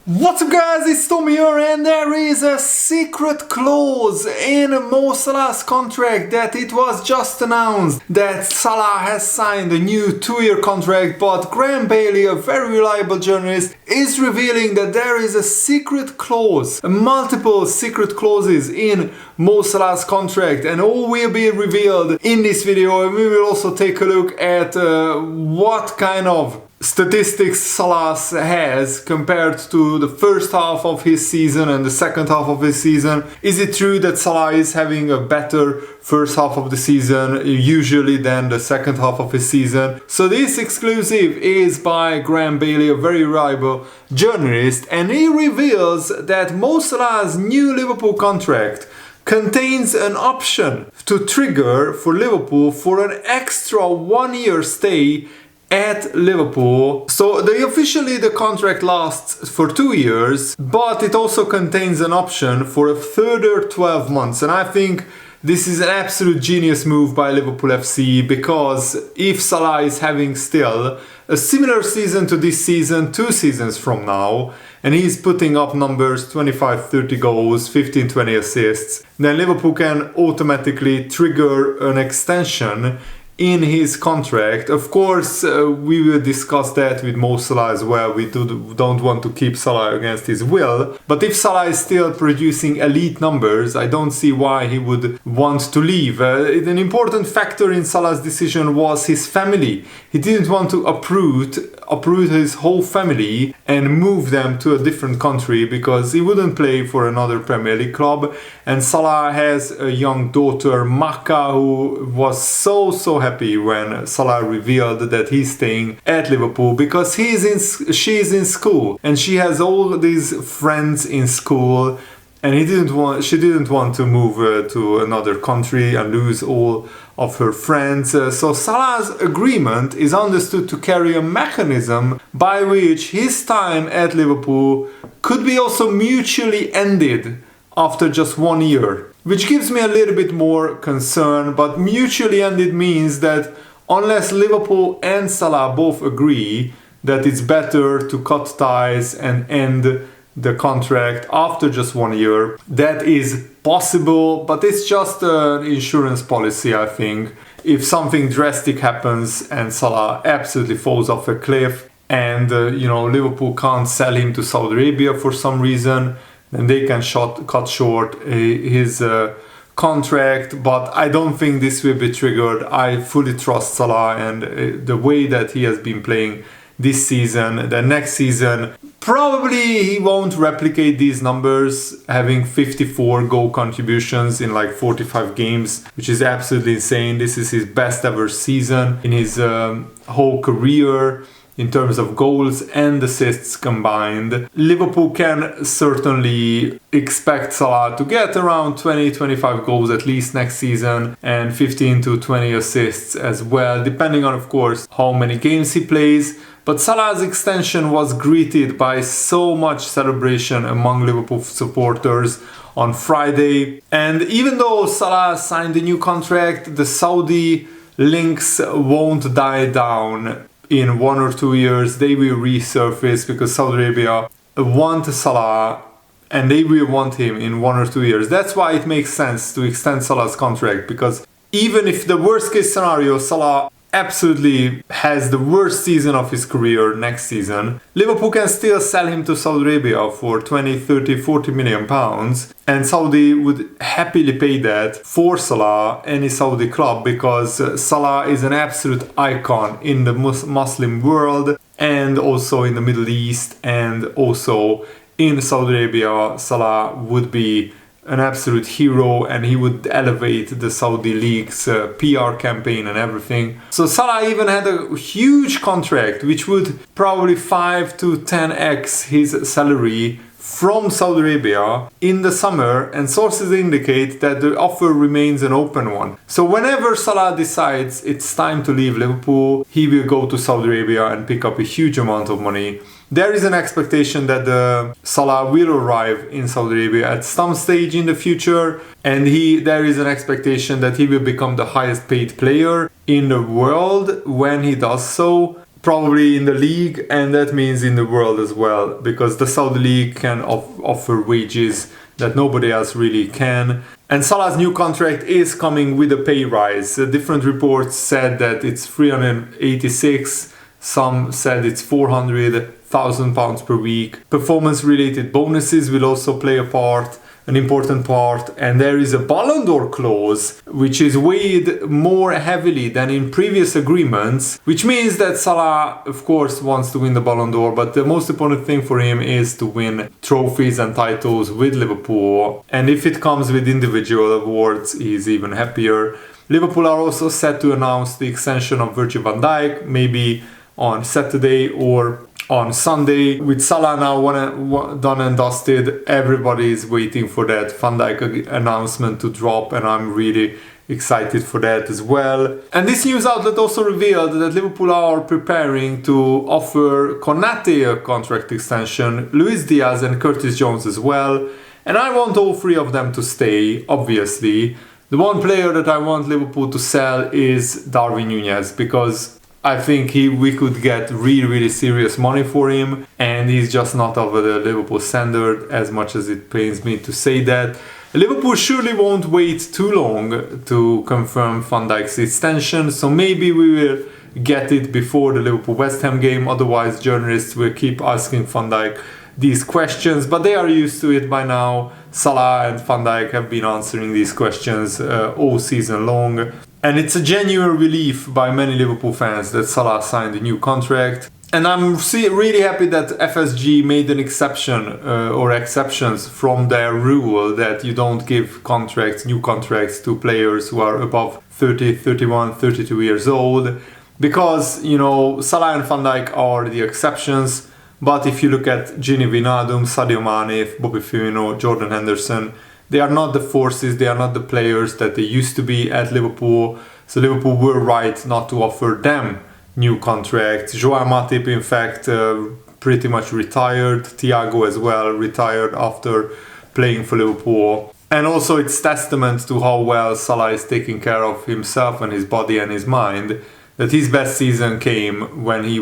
What's up guys, it's Tommy here, and there is a secret clause in Mo Salah's contract that it was just announced that Salah has signed a new 2-year contract, but Graham Bailey, a very reliable journalist, is revealing that there is a secret clause, multiple secret clauses in Mo Salah's contract, and all will be revealed in this video. And we will also take a look at what kind of statistics Salah has compared to the first half of his season and the second half of his season. Is it true that Salah is having a better first half of the season usually than the second half of his season? So this exclusive is by Graham Bailey, a very reliable journalist, and he reveals that Mo Salah's new Liverpool contract contains an option to trigger for Liverpool for an extra 1-year stay at Liverpool. So officially the contract lasts for 2 years, but it also contains an option for a further 12 months. And I think this is an absolute genius move by Liverpool FC, because if Salah is having still a similar season to this season 2 seasons from now, and he's putting up numbers 25-30 goals, 15-20 assists, then Liverpool can automatically trigger an extension in his contract. Of course, we will discuss that with Mo Salah as well. We don't want to keep Salah against his will. But if Salah is still producing elite numbers, I don't see why he would want to leave. An important factor in Salah's decision was his family. He didn't want to uproot his whole family and move them to a different country, because he wouldn't play for another Premier League club. And Salah has a young daughter, Maka, who was so happy when Salah revealed that he's staying at Liverpool, because she's in school and she has all these friends in school, and she didn't want to move to another country and lose all of her friends. So Salah's agreement is understood to carry a mechanism by which his time at Liverpool could be also mutually ended after just 1 year, which gives me a little bit more concern. But mutually ended means that unless Liverpool and Salah both agree that it's better to cut ties and end the contract after just 1 year, that is possible, but it's just an insurance policy, I think. If something drastic happens and Salah absolutely falls off a cliff and Liverpool can't sell him to Saudi Arabia for some reason, then they can cut short his contract. But I don't think this will be triggered. I fully trust Salah and the way that he has been playing this season. The next season, probably he won't replicate these numbers, having 54 goal contributions in like 45 games, which is absolutely insane. This is his best ever season in his whole career in terms of goals and assists combined. Liverpool can certainly expect Salah to get around 20-25 goals at least next season, and 15-20 assists as well, depending on, of course, how many games he plays. But Salah's extension was greeted by so much celebration among Liverpool supporters on Friday. And even though Salah signed a new contract, the Saudi links won't die down. In 1 or 2 years, they will resurface, because Saudi Arabia want Salah and they will want him in 1 or 2 years. That's why it makes sense to extend Salah's contract, because even if the worst case scenario, Salah absolutely has the worst season of his career next season, Liverpool can still sell him to Saudi Arabia for 20, 30, 40 million pounds, and Saudi would happily pay that for Salah, any Saudi club, because Salah is an absolute icon in the Muslim world and also in the Middle East, and also in Saudi Arabia. Salah would be an absolute hero, and he would elevate the Saudi League's PR campaign and everything. So Salah even had a huge contract which would probably 5 to 10x his salary from Saudi Arabia in the summer, and sources indicate that the offer remains an open one. So whenever Salah decides it's time to leave Liverpool, he will go to Saudi Arabia and pick up a huge amount of money. There is an expectation that Salah will arrive in Saudi Arabia at some stage in the future, and there is an expectation that he will become the highest paid player in the world when he does so. probably in the league, and that means in the world as well, because the Saudi League can offer wages that nobody else really can. And Salah's new contract is coming with a pay rise. Different reports said that it's 386, some said it's 400,000 pounds per week. Performance-related bonuses will also play an important part, and there is a Ballon d'Or clause which is weighed more heavily than in previous agreements, which means that Salah of course wants to win the Ballon d'Or, but the most important thing for him is to win trophies and titles with Liverpool, and if it comes with individual awards he's even happier. Liverpool are also set to announce the extension of Virgil van Dijk, maybe on Saturday or on Sunday. With Salah now done and dusted, everybody is waiting for that Van Dijk announcement to drop, and I'm really excited for that as well. And this news outlet also revealed that Liverpool are preparing to offer Konate a contract extension, Luis Diaz and Curtis Jones as well, and I want all three of them to stay, obviously. The one player that I want Liverpool to sell is Darwin Núñez, because I think we could get really serious money for him, and he's just not of the Liverpool standard, as much as it pains me to say that. Liverpool surely won't wait too long to confirm Van Dijk's extension, so maybe we will get it before the Liverpool-West Ham game. Otherwise, journalists will keep asking Van Dijk these questions, but they are used to it by now. Salah and Van Dijk have been answering these questions all season long. And it's a genuine relief by many Liverpool fans that Salah signed a new contract. And I'm really happy that FSG made an exception or exceptions from their rule that you don't give new contracts to players who are above 30, 31, 32 years old. Because, Salah and Van Dijk are the exceptions. But if you look at Gini Wijnaldum, Sadio Mane, Bobby Firmino, Jordan Henderson, they are not the forces, they are not the players that they used to be at Liverpool. So Liverpool were right not to offer them new contracts. Joao Matip, in fact, pretty much retired. Thiago as well retired after playing for Liverpool. And also it's testament to how well Salah is taking care of himself and his body and his mind, that his best season came when he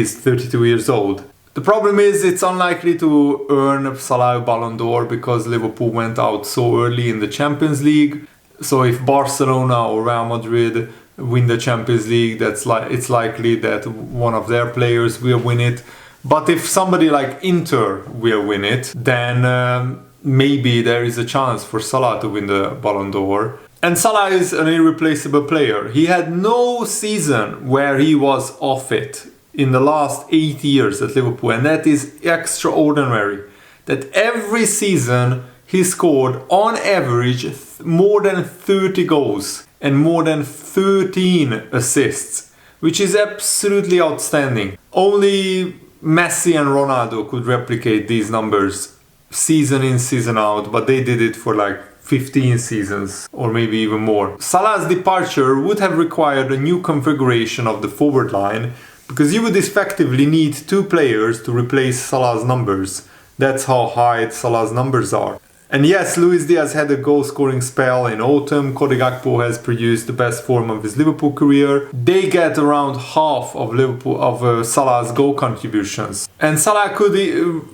is 32 years old. The problem is it's unlikely to earn Salah a Ballon d'Or because Liverpool went out so early in the Champions League. So if Barcelona or Real Madrid win the Champions League, it's likely that one of their players will win it. But if somebody like Inter will win it, then maybe there is a chance for Salah to win the Ballon d'Or. And Salah is an irreplaceable player. He had no season where he was off it in the last 8 years at Liverpool, and that is extraordinary. That every season he scored on average more than 30 goals and more than 13 assists, which is absolutely outstanding. Only Messi and Ronaldo could replicate these numbers season in, season out, but they did it for like 15 seasons or maybe even more. Salah's departure would have required a new configuration of the forward line, because you would effectively need two players to replace Salah's numbers. That's how high Salah's numbers are. And yes, Luis Diaz had a goal-scoring spell in autumn. Cody Gakpo has produced the best form of his Liverpool career. They get around half of Salah's goal contributions. And Salah could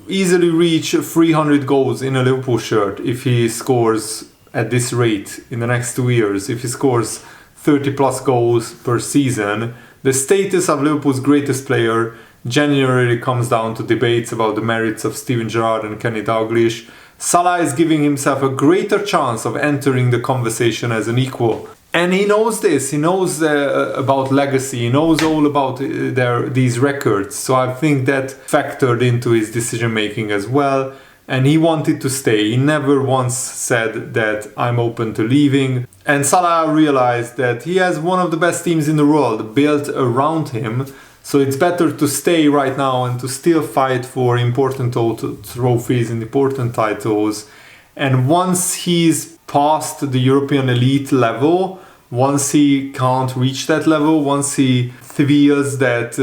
easily reach 300 goals in a Liverpool shirt if he scores at this rate in the next 2 years. If he scores 30 plus goals per season, the status of Liverpool's greatest player generally comes down to debates about the merits of Steven Gerrard and Kenny Dalglish. Salah is giving himself a greater chance of entering the conversation as an equal. And he knows this. He knows about legacy. He knows all about these records. So I think that factored into his decision making as well. And he wanted to stay. He never once said that I'm open to leaving. And Salah realized that he has one of the best teams in the world built around him. So it's better to stay right now and to still fight for important trophies and important titles. And once he's past the European elite level, once he can't reach that level, once he feels that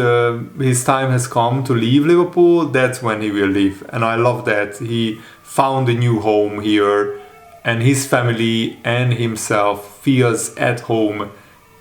his time has come to leave Liverpool, that's when he will leave. And I love that. He found a new home here, and his family and himself feels at home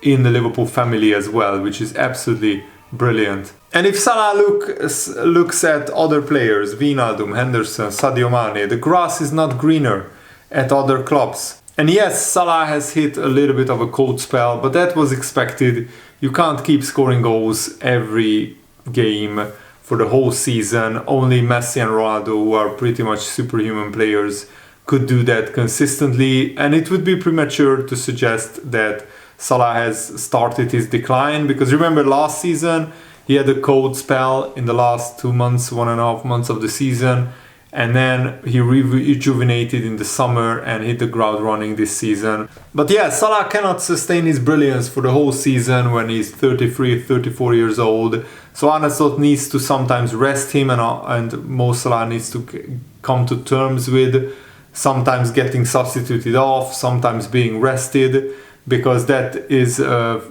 in the Liverpool family as well, which is absolutely brilliant. And if Salah looks at other players, Wijnaldum, Henderson, Sadio Mane, the grass is not greener at other clubs. And yes, Salah has hit a little bit of a cold spell, but that was expected. You can't keep scoring goals every game for the whole season. Only Messi and Ronaldo, who are pretty much superhuman players, could do that consistently. And it would be premature to suggest that Salah has started his decline, because remember last season he had a cold spell in the last 2 months, 1.5 months of the season, and then he rejuvenated in the summer and hit the ground running this season. But yeah, Salah cannot sustain his brilliance for the whole season when he's 33, 34 years old. So Arne Slot needs to sometimes rest him, and Mo Salah needs to come to terms with sometimes getting substituted off, sometimes being rested, because that is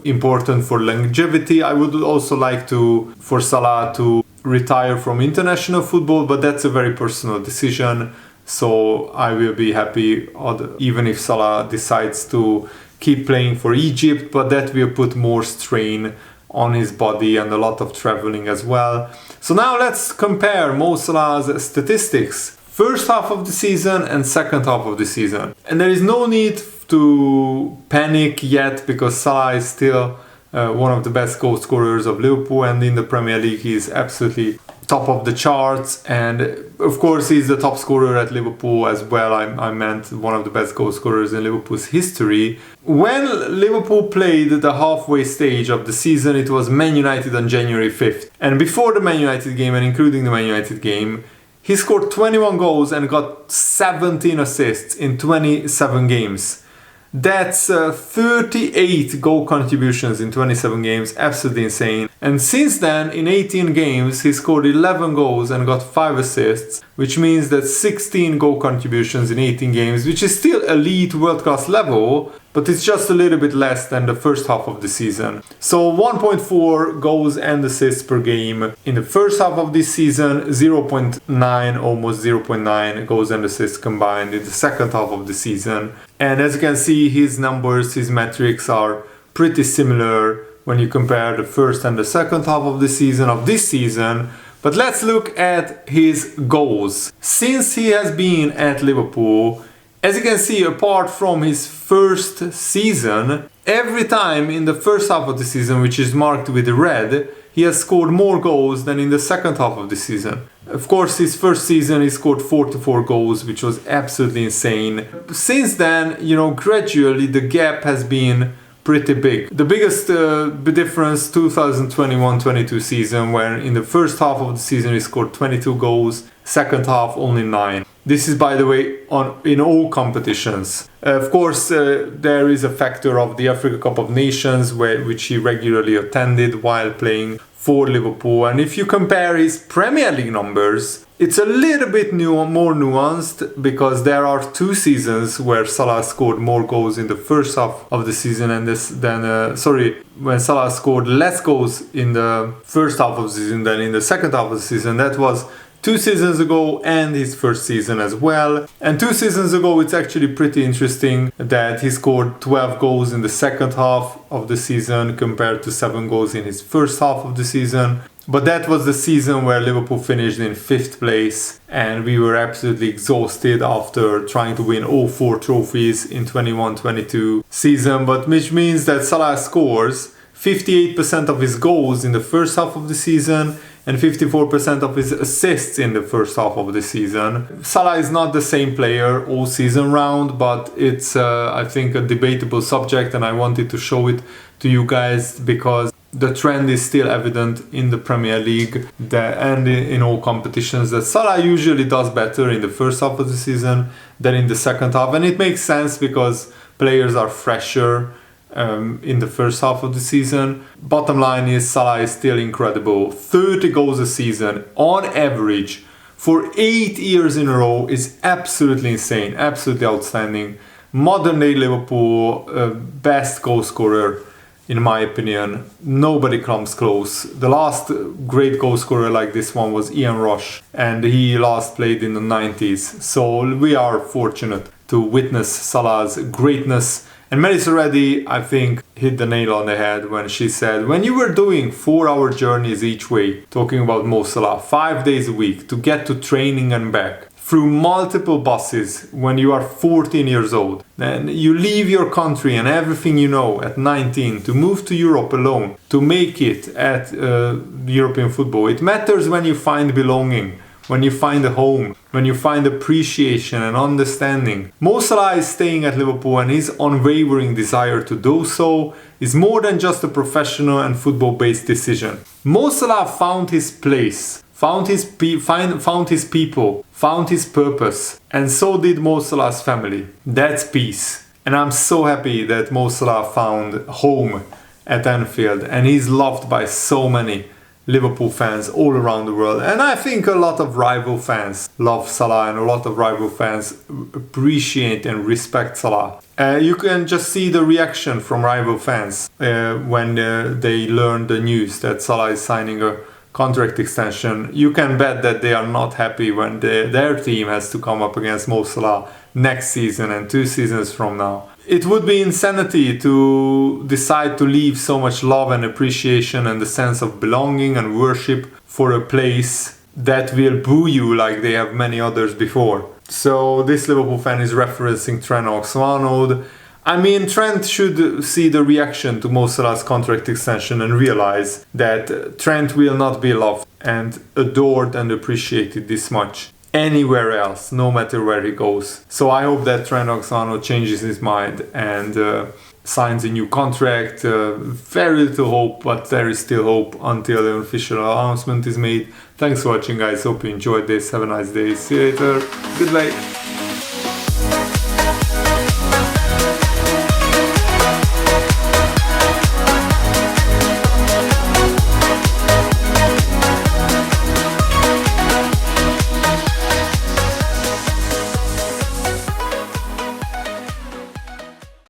important for longevity. I would also like for Salah to retire from international football, but that's a very personal decision. So I will be happy even if Salah decides to keep playing for Egypt, but that will put more strain on his body and a lot of traveling as well. So now let's compare Mo Salah's statistics, first half of the season and second half of the season. And there is no need to panic yet, because Salah is still one of the best goal scorers of Liverpool, and in the Premier League he is absolutely top of the charts, and of course he's the top scorer at Liverpool as well. I meant one of the best goal scorers in Liverpool's history. When Liverpool played the halfway stage of the season, it was Man United on January 5th, and before the Man United game and including the Man United game, he scored 21 goals and got 17 assists in 27 games. That's 38 goal contributions in 27 games, absolutely insane. And since then, in 18 games, he scored 11 goals and got 5 assists, which means that 16 goal contributions in 18 games, which is still elite world-class level, but it's just a little bit less than the first half of the season. So 1.4 goals and assists per game in the first half of this season, 0.9, almost 0.9 goals and assists combined in the second half of the season. And as you can see, his numbers, his metrics are pretty similar when you compare the first and the second half of the season of this season. But let's look at his goals. Since he has been at Liverpool, as you can see, apart from his first season, every time in the first half of the season, which is marked with red, he has scored more goals than in the second half of the season. Of course, his first season he scored 44 goals, which was absolutely insane. Since then, gradually the gap has been pretty big. The biggest difference, 2021-22 season, where in the first half of the season he scored 22 goals, second half only 9. This is, by the way, in all competitions. Of course, there is a factor of the Africa Cup of Nations, which he regularly attended while playing for Liverpool. And if you compare his Premier League numbers, it's a little bit more nuanced, because there are 2 seasons where Salah scored more goals in the first half of the season when Salah scored less goals in the first half of the season than in the second half of the season. That was 2 seasons ago and his first season as well. And 2 seasons ago, it's actually pretty interesting that he scored 12 goals in the second half of the season compared to 7 goals in his first half of the season. But that was the season where Liverpool finished in 5th place, and we were absolutely exhausted after trying to win all 4 trophies in 21-22 season. But which means that Salah scores 58% of his goals in the first half of the season and 54% of his assists in the first half of the season. Salah is not the same player all season round, but it's I think a debatable subject, and I wanted to show it to you guys because the trend is still evident in the Premier League and in all competitions that Salah usually does better in the first half of the season than in the second half, and it makes sense because players are fresher in the first half of the season. Bottom line is Salah is still incredible. 30 goals a season on average for 8 years in a row is absolutely insane, absolutely outstanding. Modern day Liverpool best goal scorer in my opinion. Nobody comes close. The last great goal scorer like this one was Ian Rush, and he last played in the 90s. So we are fortunate to witness Salah's greatness. And Melissa Reddy, I think hit the nail on the head when she said, when you were doing 4-hour journeys each way, talking about Mo Salah, 5 days a week to get to training and back, through multiple buses when you are 14 years old, then you leave your country and everything you know at 19 to move to Europe alone, to make it at European football. It matters when you find belonging, when you find a home, when you find appreciation and understanding. Mo Salah is staying at Liverpool, and his unwavering desire to do so is more than just a professional and football-based decision. Mo Salah found his place, found his people, found his purpose, and so did Mo Salah's family. That's peace. And I'm so happy that Mo Salah found home at Anfield, and he's loved by so many Liverpool fans all around the world. And I think a lot of rival fans love Salah, and a lot of rival fans appreciate and respect Salah. You can just see the reaction from rival fans when they learn the news that Salah is signing a contract extension. You can bet that they are not happy when their team has to come up against Mo Salah next season and 2 seasons from now. It would be insanity to decide to leave so much love and appreciation and the sense of belonging and worship for a place that will boo you like they have many others before. So this Liverpool fan is referencing Trent Alexander-Arnold. I mean, Trent should see the reaction to Mo Salah's contract extension and realize that Trent will not be loved and adored and appreciated this much anywhere else, no matter where he goes. So I hope that Trent Alexander-Arnold changes his mind and signs a new contract. Very little hope, but there is still hope until the official announcement is made. Thanks for watching, guys. Hope you enjoyed this. Have a nice day. See you later. Goodbye.